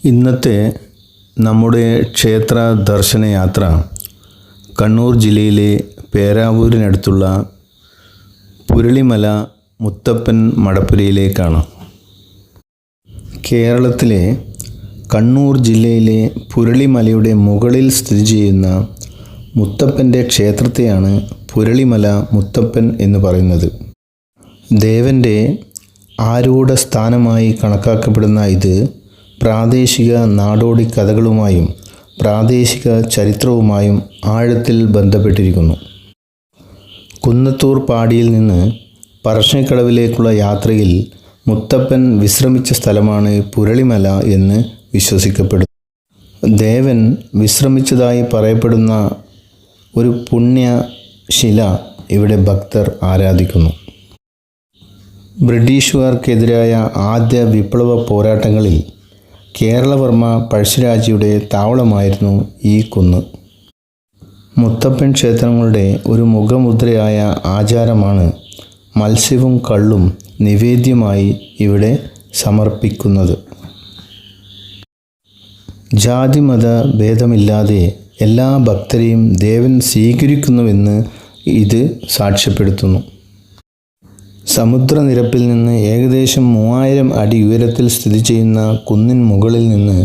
ഇന്നത്തെ നമ്മുടെ ക്ഷേത്ര ദർശനയാത്ര കണ്ണൂർ ജില്ലയിലെ പേരാവൂരിനടുത്തുള്ള പുരളിമല മുത്തപ്പൻ മടപ്പുരയിലേക്കാണ്. കേരളത്തിലെ കണ്ണൂർ ജില്ലയിലെ പുരളിമലയുടെ മുകളിൽ സ്ഥിതി ചെയ്യുന്ന മുത്തപ്പൻ്റെ ക്ഷേത്രത്തെയാണ് പുരളിമല മുത്തപ്പൻ എന്ന് പറയുന്നത്. ദേവൻ്റെ ആരൂഢ സ്ഥാനമായി കണക്കാക്കപ്പെടുന്ന ഇത് പ്രാദേശിക നാടോടി കഥകളുമായും പ്രാദേശിക ചരിത്രവുമായും ആഴത്തിൽ ബന്ധപ്പെട്ടിരിക്കുന്നു. കുന്നത്തൂർ പാടിയിൽ നിന്ന് പറശ്ശിനിക്കടവിലേക്കുള്ള യാത്രയിൽ മുത്തപ്പൻ വിശ്രമിച്ച സ്ഥലമാണ് പുരളിമല എന്ന് വിശ്വസിക്കപ്പെടുന്നു. ദേവൻ വിശ്രമിച്ചതായി പറയപ്പെടുന്ന ഒരു പുണ്യശില ഇവിടെ ഭക്തർ ആരാധിക്കുന്നു. ബ്രിട്ടീഷുകാർക്കെതിരായ ആദ്യ വിപ്ലവ പോരാട്ടങ്ങളിൽ കേരളവർമ്മ പഴശ്ശിരാജയുടെ താവളമായിരുന്നു ഈ കുന്ന്. മുത്തപ്പൻ ക്ഷേത്രങ്ങളുടെ ഒരു മുഖമുദ്രയായ ആചാരമാണ് മത്സ്യവും കള്ളും നിവേദ്യമായി ഇവിടെ സമർപ്പിക്കുന്നത്. ജാതിമത ഭേദമില്ലാതെ എല്ലാ ഭക്തരെയും ദേവൻ സ്വീകരിക്കുന്നുവെന്ന് ഇത് സാക്ഷ്യപ്പെടുത്തുന്നു. സമുദ്രനിരപ്പിൽ നിന്ന് ഏകദേശം 3000 അടി ഉയരത്തിൽ സ്ഥിതി ചെയ്യുന്ന കുന്നിൻ മുകളിൽ നിന്ന്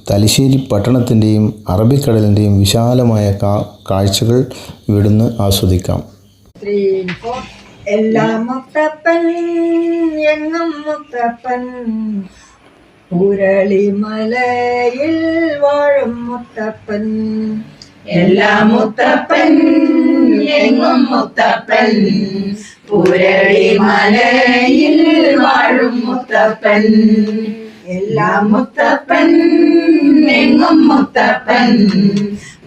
തലശ്ശേരി പട്ടണത്തിൻ്റെയും അറബിക്കടലിൻ്റെയും വിശാലമായ കാഴ്ചകൾ ഇവിടുന്ന് ആസ്വദിക്കാം. എല്ലാ മുത്തപ്പൻ എങ്ങും മുത്തപ്പൻ, പുരളിമലയിൽ വാഴും മുത്തപ്പൻ. എല്ലാ മുത്തപ്പൻ എങ്ങും മുത്തപ്പൻ, പുരളിമലയിൽ വാഴും മുത്തപ്പൻ. എല്ലാ മുത്തപ്പൻ എങ്ങും മുത്തപ്പൻ,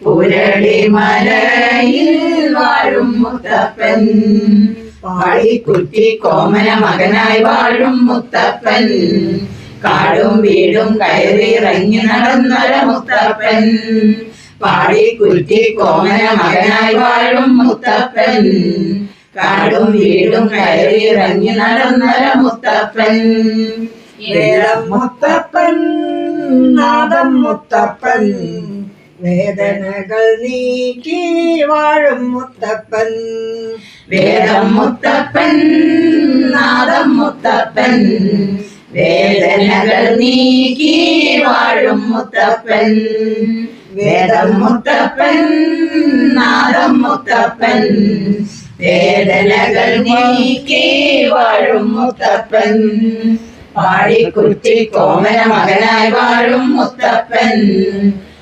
പുരളിമലയിൽ വാഴും മുത്തപ്പൻ. പാടിക്കുറ്റി കോമന മകനായി വാഴും മുത്തപ്പൻ, കാടും വീടും കയറിയിറങ്ങി നടന്നൊര മുത്തപ്പൻ. പാടിക്കുറ്റി കോമന മകനായി വാഴും മുത്തപ്പൻ, കാടും വീടും കയറിയിറങ്ങി നടന്നൊര മുത്തപ്പൻ. വേദം മുത്തപ്പൻ നാദം മുത്തപ്പൻ, വേദനകൾ നീക്കി വാഴും മുത്തപ്പൻ. വേദം മുത്തപ്പൻ നാദം മുത്തപ്പൻ, വേദനകൾ നീക്കി വാഴും മുത്തപ്പൻ. വേദം മുത്തപ്പൻ നാദം മുത്തപ്പൻ, വേദനകൾ നീക്കി വാഴും മുത്തപ്പൻ. പാടിക്കുറ്റി കോമന മകനായി വാഴും മുത്തപ്പൻ,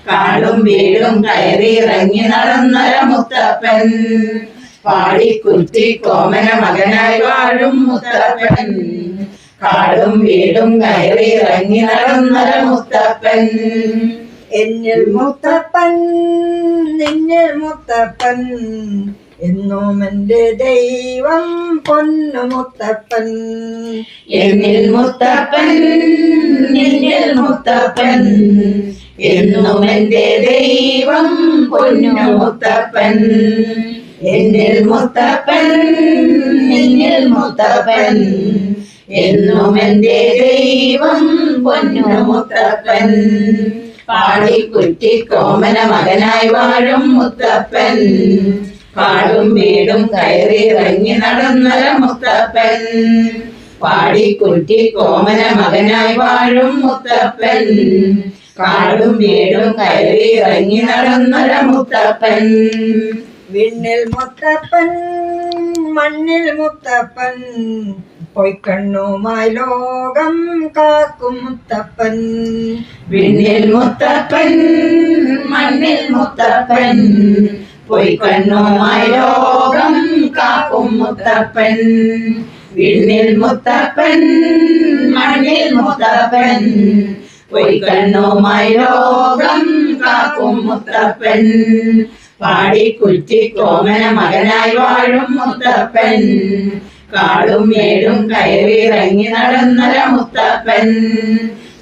കാടും വീടും കയറിയിറങ്ങി നടന്നൊര മുത്തപ്പൻ. പാടിക്കുറ്റി കോമന മകനായി വാഴും മുത്തപ്പൻ, കാടും വീടും കയറിയിറങ്ങി നടന്നൊര മുത്തപ്പൻ. എന്നിൽ മുത്തപ്പൻ നിന്നിൽ മുത്തപ്പൻ, എന്നും എൻ്റെ ദൈവം പൊന്നു മുത്തപ്പൻ. എന്നിൽ മുത്തപ്പൻ നിന്നിൽ മുത്തപ്പൻ, എന്നും എൻ്റെ ദൈവം പൊന്നു മുത്തപ്പൻ. എന്നിൽ മുത്തപ്പൻ നിന്നിൽ മുത്തപ്പൻ, എന്നും എൻ്റെ ദൈവം പൊന്നു മുത്തപ്പൻ. പാടിക്കുറ്റി കോമന മകനായി വാഴും മുത്തപ്പൻ, കാടും വീടും കയറിയിറങ്ങി നടന്നൊര മുത്തപ്പൻ. പാടിക്കുറ്റി കോമന മകനായി വാഴും മുത്തപ്പൻ, കാടും വീടും കയറിയിറങ്ങി നടന്നൊര മുത്തപ്പൻ. വിണ്ണിൽ മുത്തപ്പൻ മണ്ണിൽ മുത്തപ്പൻ, പൊയ്ക്കണ്ണുമായി ലോകം കാക്കും മുത്തപ്പൻ. വിണ്ണിൽ മുത്തപ്പൻ മണ്ണിൽ മുത്തപ്പൻ, പൊയ്ക്കണ്ണുമായി ലോകം കാക്കും മുത്തപ്പൻ. വിണ്ണിൽ മുത്തപ്പൻ മണ്ണിൽ മുത്തപ്പൻ, പൊയ്ക്കണ്ണുമായി ലോകം കാക്കും മുത്തപ്പൻ. പാടിക്കുറ്റി കോമന മകനായി വാഴും മുത്തപ്പൻ, കാടും മേടും കയറിയിറങ്ങി നടന്നൊര മുത്തപ്പൻ.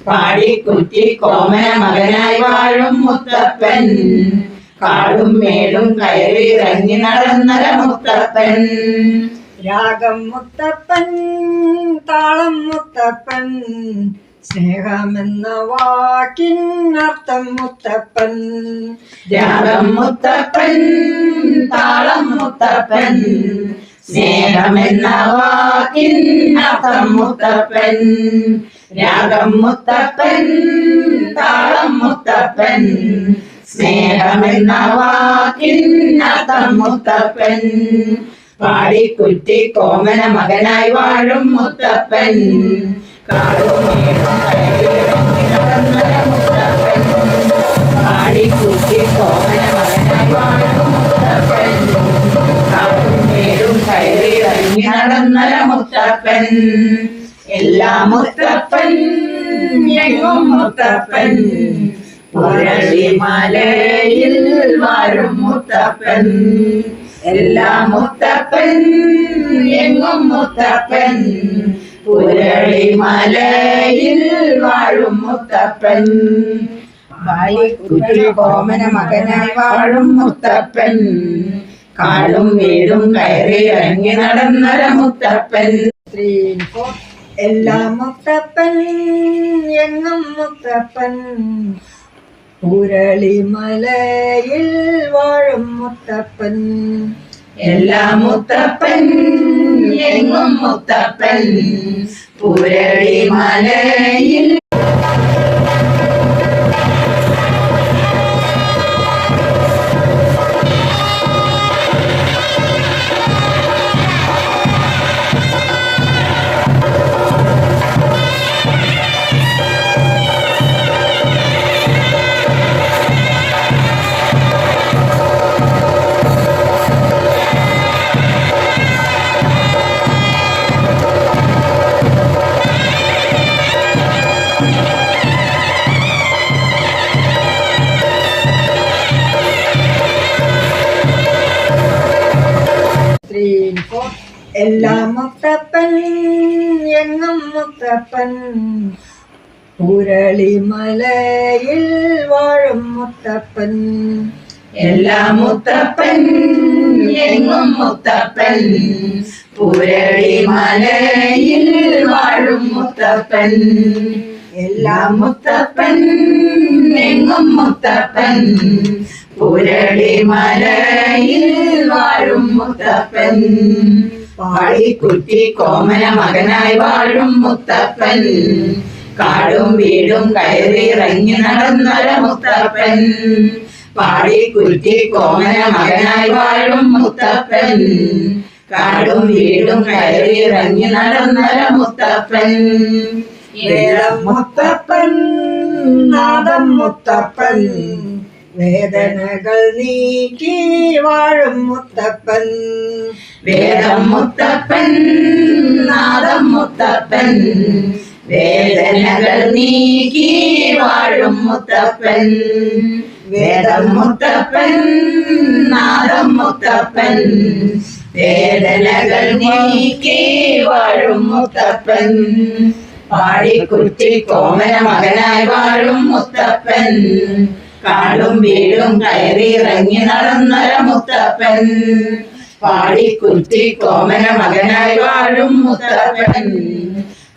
പാടിക്കുറ്റി കോമന മകനായി വാഴും മുത്തപ്പൻ, കാടും മേടും കയറിയിറങ്ങി നടന്നൊര മുത്തപ്പൻ. രാഗം മുത്തപ്പൻ താളം മുത്തപ്പൻ, സ്നേഹമെന്ന വാക്കിനർത്ഥം മുത്തപ്പൻ. രാഗം മുത്തപ്പൻ, താളം മുത്തപ്പൻ, സ്നേഹമെന്ന വാക്കിനർത്ഥം മുത്തപ്പൻ. രാഗം മുത്തപ്പൻ, താളം മുത്തപ്പൻ, സ്നേഹമെന്ന വാക്കിനർത്ഥം മുത്തപ്പൻ. പാടിക്കുറ്റി കോമന മകനായി വാഴും മുത്തപ്പൻ. പാടിക്കുറ്റി കോമന മകനായി വാഴും മുത്തപ്പൻ. കാടും മേടും കയറി ഇറങ്ങി നടന്നര മുത്തപ്പൻ. എല്ലാ മുത്തപ്പൻ, എങ്ങും മുത്തപ്പൻ, പുരളിമലയിൽ വാഴും മുത്തപ്പൻ. എല്ലാ മുത്തപ്പൻ, എങ്ങും മുത്തപ്പൻ, പുരളിമലയിൽ വാഴും മുത്തപ്പൻ. പാടിക്കുറ്റി കോമന മകനായി വാഴും മുത്തപ്പൻ. കാടും വീടും കയറി ഇറങ്ങി നടന്നര മുത്തപ്പൻ. എല്ലാ മുത്തപ്പൻ, എങ്ങും മുത്തപ്പൻ, പുരളിമലയിൽ വാഴും മുത്തപ്പൻ. എല്ലാ മുത്തപ്പൻ, എങ്ങും മുത്തപ്പൻ, പുരളിമലയിൽ. എല്ലാ മുത്തപ്പൻ, എങ്ങും മുത്തപ്പൻ, പുരളിമലയിൽ വാഴും മുത്തപ്പൻ. എല്ലാ മുത്തപ്പൻ, എങ്ങും മുത്തപ്പൻ, പുരളിമലയിൽ വാഴും മുത്തപ്പൻ. എല്ലാ മുത്തപ്പൻ, എങ്ങും മുത്തപ്പൻ, പുരളിമലയിൽ വാഴും മുത്തപ്പൻ. പാടിക്കുറ്റി കോമന മകനായി വാഴും മുത്തപ്പൻ. കാടും വീടും കയറി ഇറങ്ങി നടന്നര മുത്തപ്പൻ. പാടിക്കുറ്റി കോമന മകനായി വാഴും മുത്തപ്പൻ. കാടും വീടും കയറി ഇറങ്ങി നടന്നര മുത്തപ്പൻ. വേദം മുത്തപ്പൻ, നാദം മുത്തപ്പൻ, വേദനകൾ നീക്കി വാഴും മുത്തപ്പൻ. വേദം മുത്തപ്പൻ, നാദം മുത്തപ്പൻ, വേദനകൾ നീക്കി വാഴും മുത്തപ്പൻ. വേദം മുത്തപ്പൻ, നാദം മുത്തപ്പൻ, വേദനകൾ നീക്കി വാഴും മുത്തപ്പൻ. പാടിക്കുറ്റി കോമന മകനായി വാഴും മുത്തപ്പൻ. കാടും വീടും കയറി ഇറങ്ങി നടന്നര മുത്തപ്പൻ. പാടിക്കുറ്റി കോമന മകനായി വാഴും മുത്തപ്പൻ.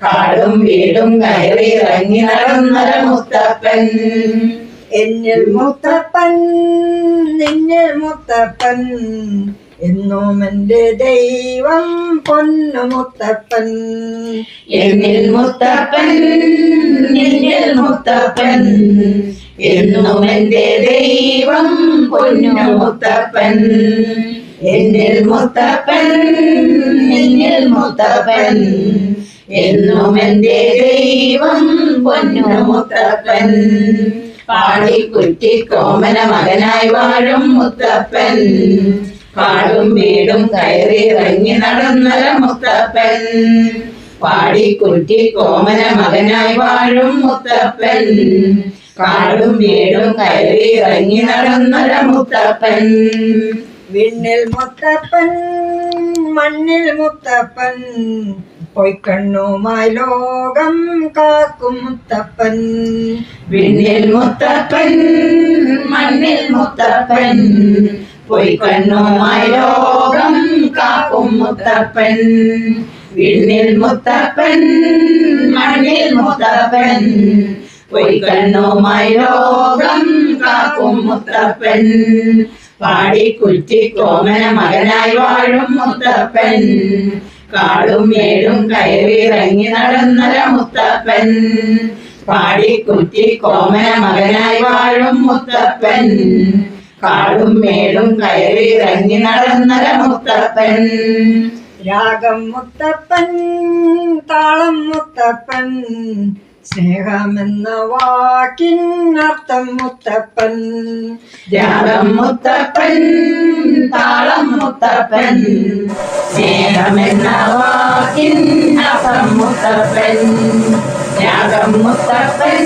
കാടും വീടും കയറി ഇറങ്ങി നടന്നര മുത്തപ്പൻ. എന്നിൽ മുത്തപ്പൻ, നിന്നിൽ മുത്തപ്പൻ, എന്നും എന്റെ ദൈവം പൊന്നു മുത്തപ്പൻ. എന്നിൽ മുത്തപ്പൻ, നിന്നിൽ മുത്തപ്പൻ, എന്നും എന്റെ ദൈവം പൊന്നു മുത്തപ്പൻ. എന്നിൽ മുത്തപ്പൻ, നിന്നിൽ മുത്തപ്പൻ, എന്നും എന്റെ ദൈവം പൊന്നു മുത്തപ്പൻ. പാടിക്കുറ്റി കോമന മകനായി വാഴും മുത്തപ്പൻ. കാടും വീടും കയറി ഇറങ്ങി നടന്നര മുത്തപ്പൻ. പാടിക്കുറ്റി കോമന മകനായി വാഴും മുത്തപ്പൻ. കാടും വീടും കയറി ഇറങ്ങി നടന്നര മുത്തപ്പൻ. വിണ്ണിൽ മുത്തപ്പൻ, മണ്ണിൽ മുത്തപ്പൻ, പൊയ്ക്കണ്ണുമായി ലോകം കാക്കും മുത്തപ്പൻ. വിണ്ണിൽ മുത്തപ്പൻ, മണ്ണിൽ മുത്തപ്പൻ, പൊയ്ക്കണ്ണുമായി ലോകം കാക്കും മുത്തപ്പൻ. വിണ്ണിൽ മുത്തപ്പൻ മണ്ണിൽ മുത്തപ്പൻ പൊയ്ക്കണ്ണുമായി ലോകം കാക്കും മുത്തപ്പൻ പാടിക്കുറ്റി കോമന മകനായി വാഴും മുത്തപ്പൻ കാടും മേടും കയറിയിറങ്ങി നടന്നര മുത്തപ്പൻ പാടിക്കുറ്റി കോമന മകനായി വാഴും മുത്തപ്പൻ കാടും മേടും കയറിയിറങ്ങി നടന്നര മുത്തപ്പൻ രാഗം മുത്തപ്പൻ താളം മുത്തപ്പൻ സ്നേഹമെന്ന വാക്കിനർത്ഥം മുത്തപ്പൻ രാഗം മുത്തപ്പൻ താളം മുത്തപ്പൻ സ്നേഹമെന്ന വാക്കിനർത്ഥം മുത്തപ്പൻ രാഗം മുത്തപ്പൻ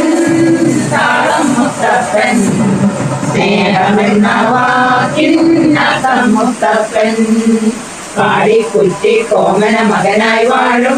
താളം മുത്തപ്പൻ സ്നേഹമെന്ന വാക്കിനർത്ഥം മുത്തപ്പൻ പാടിക്കുറ്റി കോമന മകനായി വാഴും